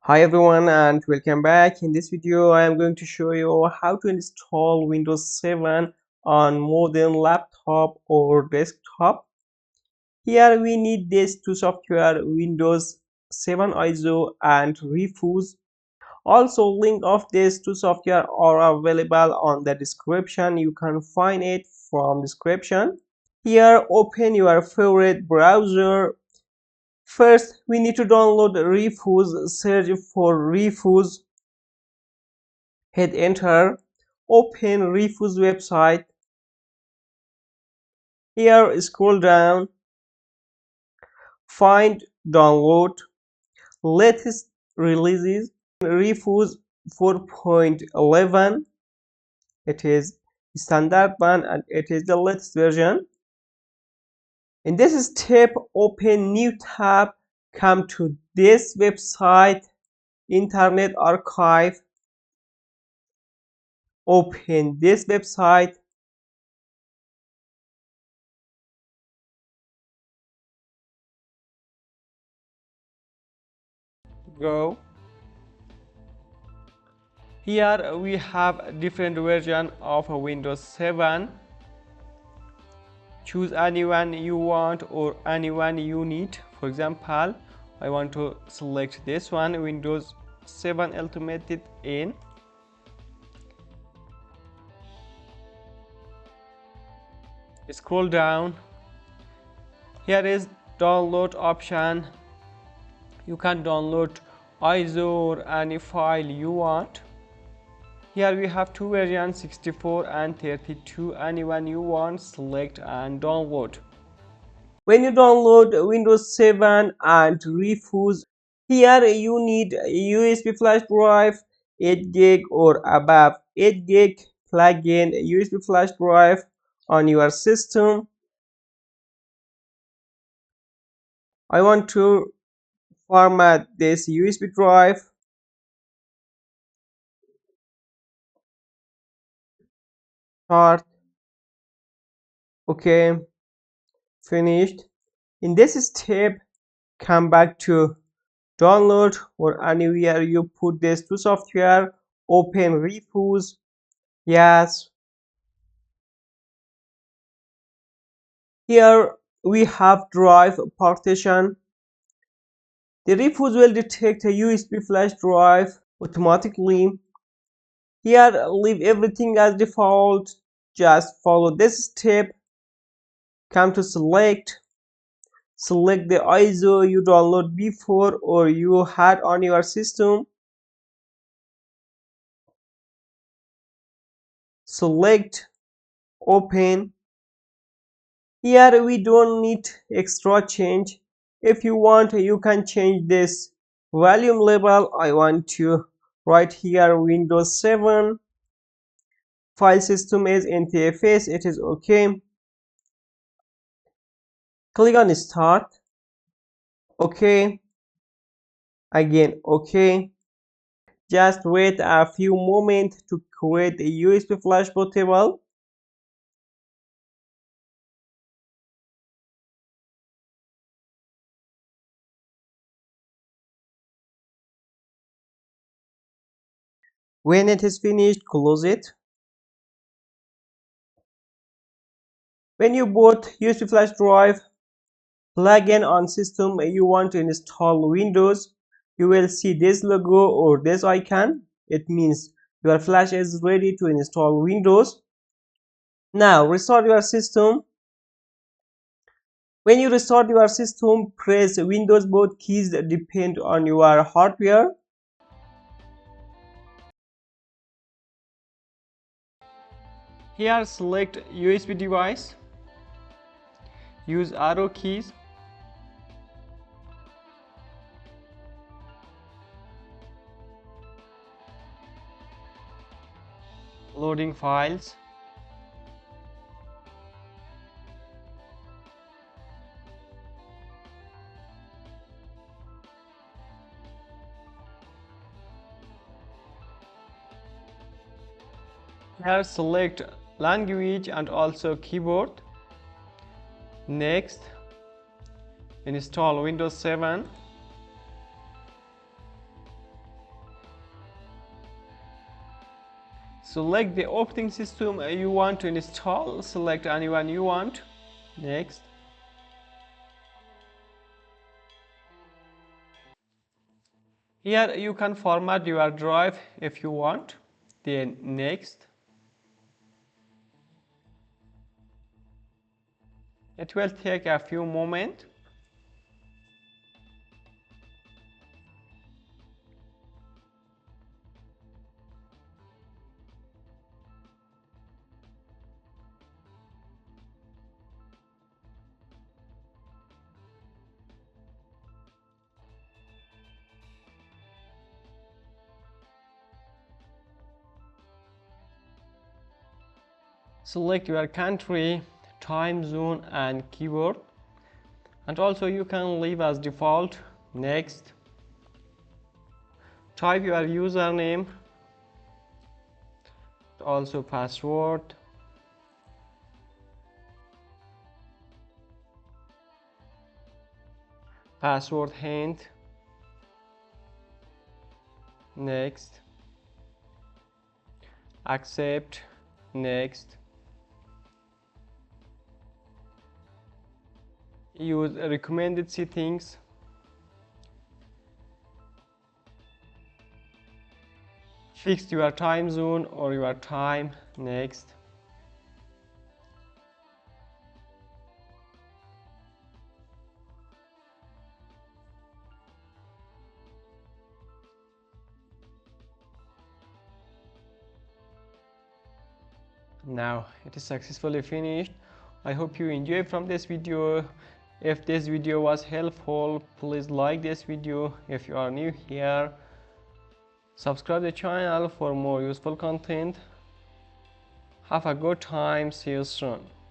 Hi everyone and welcome back. In this video I am going to show you how to install Windows 7 on modern laptop or desktop. Here we need these two software, Windows 7 ISO and Rufus. Also link of these two software are available on the description. You can find it from description. Here open your favorite browser. First, we need to download Rufus. Search for Rufus, hit enter, open Rufus website. Here scroll down, find download latest releases. Rufus 4.11. It is standard one and it is the latest version. In this step, open new tab, come to this website, Internet Archive. Open this website. Go. Here we have different version of Windows 7. Choose anyone you want or anyone you need. For example, I want to select this one, Windows 7 Ultimate in. Scroll down. Here is download option. You can download ISO or any file you want. Here we have two versions, 64 and 32. Anyone you want, select and download. When you download Windows 7 and Rufus, here you need a USB flash drive 8 gig or above. 8 gig plug in a USB flash drive on your system. I want to format this USB drive. Start. Okay, finished. In this step, come back to download or anywhere you put this to software. Open Rufus. Yes. Here we have drive partition. The Rufus will detect a USB flash drive automatically. Here leave everything as default. Just follow this step. Come to select the ISO you download before or you had on your system. Select open. Here we don't need extra change. If you want, you can change this volume level. I want to write here Windows 7. File system is NTFS. It is okay. Click on start. Okay. Again okay. Just wait a few moments to create a USB flash bootable. When it is finished, close it. When you boot USB flash drive, plug in on system you want to install Windows, you will see this logo or this icon. It means your flash is ready to install Windows. Now restart your system. When you restart your system, press Windows boot keys that depend on your hardware. Here select USB device. Use arrow keys. Loading files. Here select language and also keyboard. Next, install Windows 7. Select the operating system you want to install. Select anyone you want. Next. Here you can format your drive if you want. Then next. It will take a few moments. Select your country, time zone and keyboard, and also you can leave as default. Next. Type your username, also password. Password hint. Next. Accept. Next. Use recommended settings. Fix your time zone or your time. Next. Now it is successfully finished. I hope you enjoyed from this video. If this video was helpful, please like this video. If you are new here, subscribe the channel for more useful content. Have a good time. See you soon.